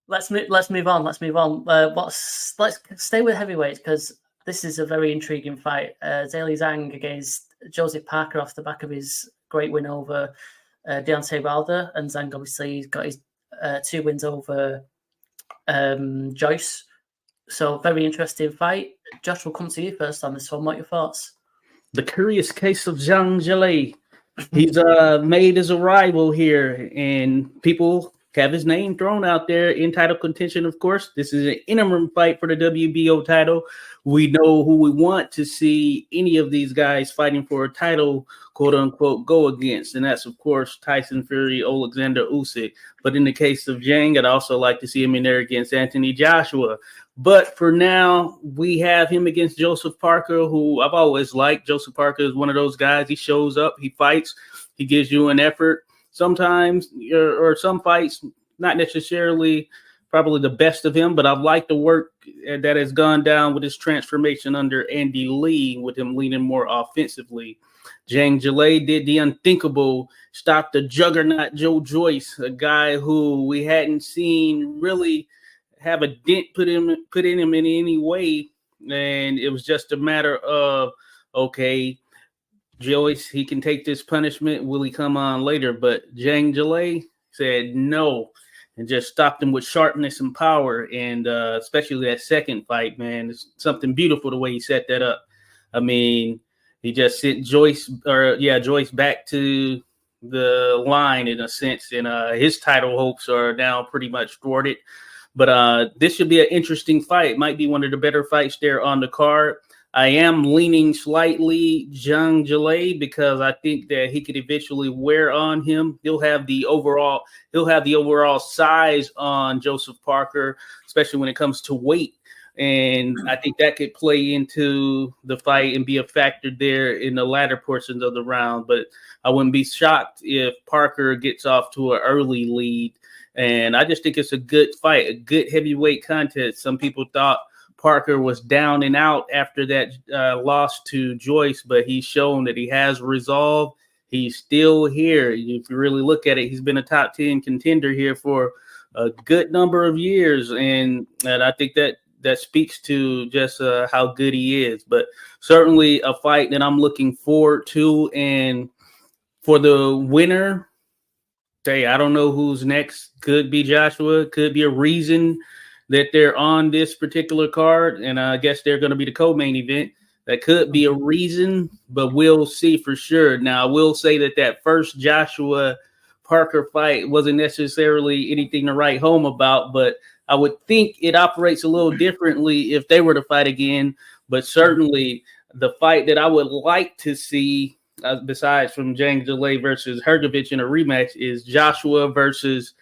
let's move on. Let's stay with heavyweights because this is a very intriguing fight. Zhilei Zhang against Joseph Parker off the back of his great win over Deontay Wilder, and Zhang obviously got his 2 wins over Joyce. So very interesting fight. Josh, we'll come to you first on this one. What are your thoughts? The curious case of Zhilei. He's made his arrival here, and people have his name thrown out there in title contention, of course. This is an interim fight for the WBO title. We know who we want to see any of these guys fighting for a title, quote unquote, go against. And that's, of course, Tyson Fury, Alexander Usyk. But in the case of Zhang, I'd also like to see him in there against Anthony Joshua. But for now, we have him against Joseph Parker, who I've always liked. Joseph Parker is one of those guys. He shows up, he fights, he gives you an effort. Sometimes, or some fights, not necessarily probably the best of him, but I've liked the work that has gone down with his transformation under Andy Lee, with him leaning more offensively. Zhilei did the unthinkable, stopped the juggernaut Joe Joyce, a guy who we hadn't seen really have a dent put in him in any way, and it was just a matter of, okay, Joyce, he can take this punishment. Will he come on later? But Zhilei said no and just stopped him with sharpness and power. And especially that second fight, man, it's something beautiful the way he set that up. I mean, he just sent Joyce back to the line in a sense, and his title hopes are now pretty much thwarted. But this should be an interesting fight. Might be one of the better fights there on the card. I am leaning slightly Zhilei because I think that he could eventually wear on him. He'll have the overall size on Joseph Parker, especially when it comes to weight. And I think that could play into the fight and be a factor there in the latter portions of the round. But I wouldn't be shocked if Parker gets off to an early lead. And I just think it's a good fight, a good heavyweight contest. Some people thought Parker was down and out after that loss to Joyce, but he's shown that he has resolve. He's still here. If you really look at it, he's been a top 10 contender here for a good number of years. And I think that speaks to just how good he is. But certainly a fight that I'm looking forward to. And for the winner, I don't know who's next. Could be Joshua. Could be a reason that they're on this particular card. And I guess they're going to be the co-main event. That could be a reason, but we'll see for sure. Now, I will say that first Joshua Parker fight wasn't necessarily anything to write home about, but I would think it operates a little differently if they were to fight again. But certainly the fight that I would like to see, besides from Zhang Zhilei versus Hrgovic in a rematch, is Joshua versus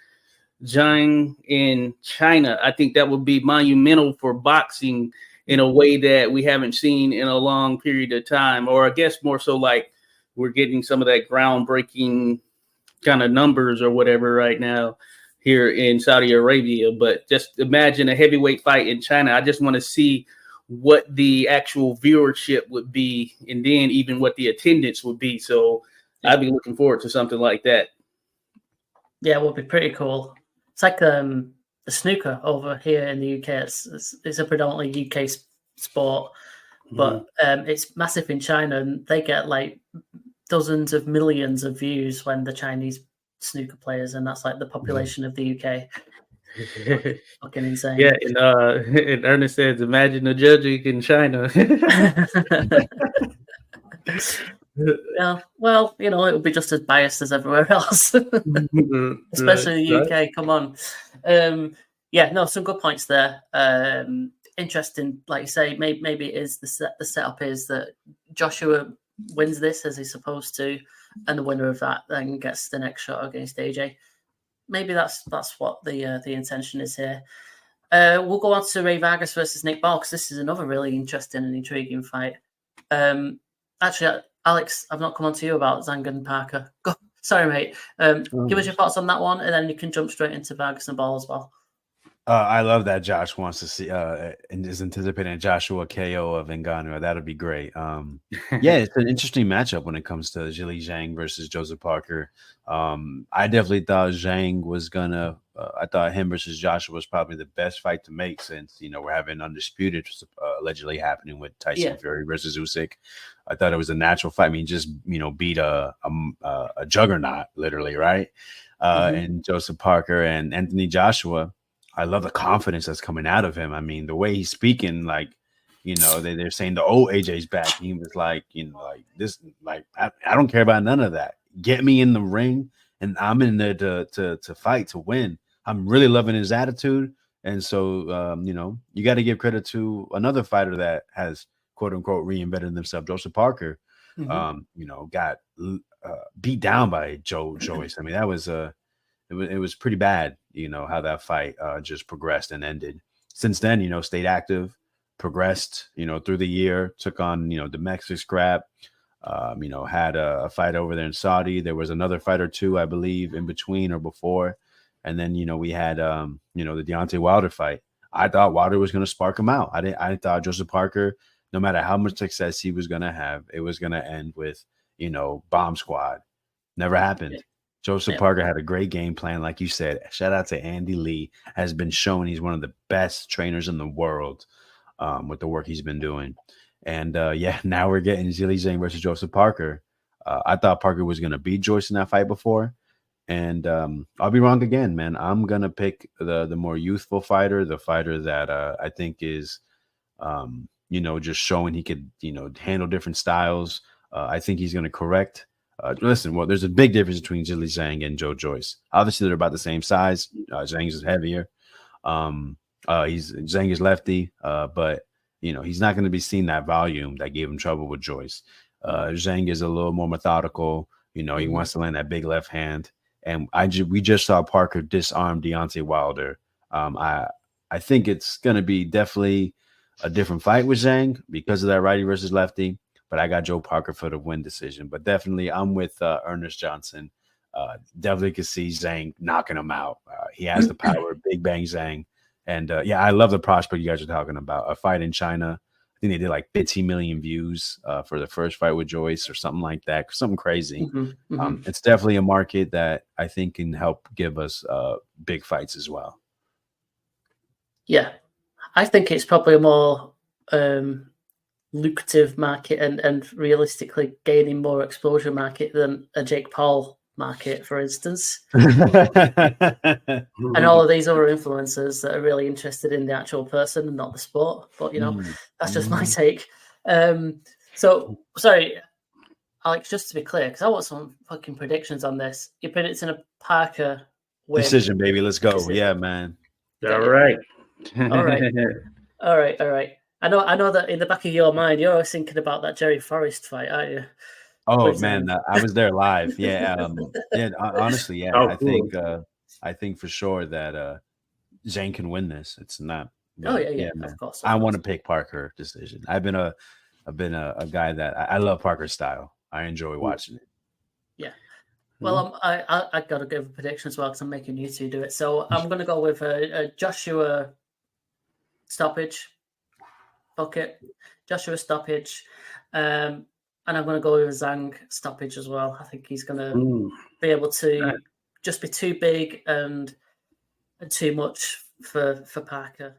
Zhang in China. I think that would be monumental for boxing in a way that we haven't seen in a long period of time. Or I guess more so like we're getting some of that groundbreaking kind of numbers or whatever right now here in Saudi Arabia. But just imagine a heavyweight fight in China. I just want to see what the actual viewership would be, and then even what the attendance would be. So I'd be looking forward to something like that. Yeah, it would be pretty cool. It's like the snooker over here in the UK. It's a predominantly UK sport, but it's massive in China, and they get like dozens of millions of views when the Chinese snooker players, and that's like the population of the UK. Fucking insane. Yeah, and Ernest says, imagine the judging in China. Yeah, well, it will be just as biased as everywhere else, especially the UK. Come on. Some good points there. Interesting, like you say, maybe it is the setup is that Joshua wins this as he's supposed to, and the winner of that then gets the next shot against AJ. Maybe that's what the intention is here. We'll go on to Ray Vargas versus Nick Ball, because this is another really interesting and intriguing fight. Actually, Alex, I've not come on to you about Zhang and Parker. Sorry, mate. Give us your thoughts on that one, and then you can jump straight into Vargas and Ball as well. I love that Josh wants to see and is anticipating Joshua KO of Ngannou. That would be great. Yeah, it's an interesting matchup when it comes to Zhilei Zhang versus Joseph Parker. I definitely thought Zhang was gonna I thought him versus Joshua was probably the best fight to make since we're having undisputed allegedly happening with Tyson Fury versus Usyk. I thought it was a natural fight. I mean, just beat a juggernaut, literally, right? And Joseph Parker and Anthony Joshua. I love the confidence that's coming out of him. I mean, the way he's speaking, like, they're saying the old AJ's back. He was like, like this, like I don't care about none of that. Get me in the ring, and I'm in there to fight, to win. I'm really loving his attitude, and so you got to give credit to another fighter that has quote unquote reinvented themselves, Joseph Parker. Got beat down by Joe Joyce. I mean, that was it was pretty bad. How that fight just progressed and ended. Since then, stayed active, progressed, through the year, took on, domestic scrap, had a fight over there in Saudi. There was another fight or two, I believe, in between or before. And then, we had, the Deontay Wilder fight. I thought Wilder was going to spark him out. I thought Joseph Parker, no matter how much success he was going to have, it was going to end with, bomb squad. Never happened. Yeah. Joseph Parker had a great game plan. Like you said, shout out to Andy Lee, has been shown he's one of the best trainers in the world with the work he's been doing. And now we're getting Zhang versus Joseph Parker. I thought Parker was going to beat Joyce in that fight before. And I'll be wrong again, man. I'm going to pick the more youthful fighter, the fighter that I think is, just showing he could, handle different styles. I think he's going to correct. Listen, well, there's a big difference between Zhang and Joe Joyce. Obviously, they're about the same size. Zhang is heavier. Zhang is lefty, but he's not going to be seeing that volume that gave him trouble with Joyce. Zhang is a little more methodical. He wants to land that big left hand. And we just saw Parker disarm Deontay Wilder. I think it's going to be definitely a different fight with Zhang because of that righty versus lefty. But I got Joe Parker for the win decision. But definitely, I'm with Ernest Johnson. Definitely could see Zhang knocking him out. He has the power, Big Bang Zhang. And I love the prospect you guys are talking about. A fight in China. I think they did like 15 million views for the first fight with Joyce or something like that. Something crazy. It's definitely a market that I think can help give us big fights as well. Yeah, I think it's probably a more lucrative market and realistically gaining more exposure market than a Jake Paul market, for instance. And all of these other influencers that are really interested in the actual person and not the sport. But that's just my take. So sorry, Alex, just to be clear, because I want some fucking predictions on this. You're predicting a Parker win. Decision, baby. Let's go. Yeah, man. All right. All right. I know that in the back of your mind, you're always thinking about that Jerry Forrest fight, aren't you? Oh man, I was there live. Yeah, honestly, yeah. Oh, cool. I think for sure that Zhang can win this. It's not. Yeah, of course. I want to pick Parker decision. I've been a guy that I love Parker's style. I enjoy watching it. Yeah. Well, I got to give a prediction as well because I'm making you two do it. So I'm going to go with a Joshua stoppage. Bucket, Joshua stoppage, and I'm going to go with a Zhang stoppage as well. I think he's going to be able to just be too big and too much for Parker.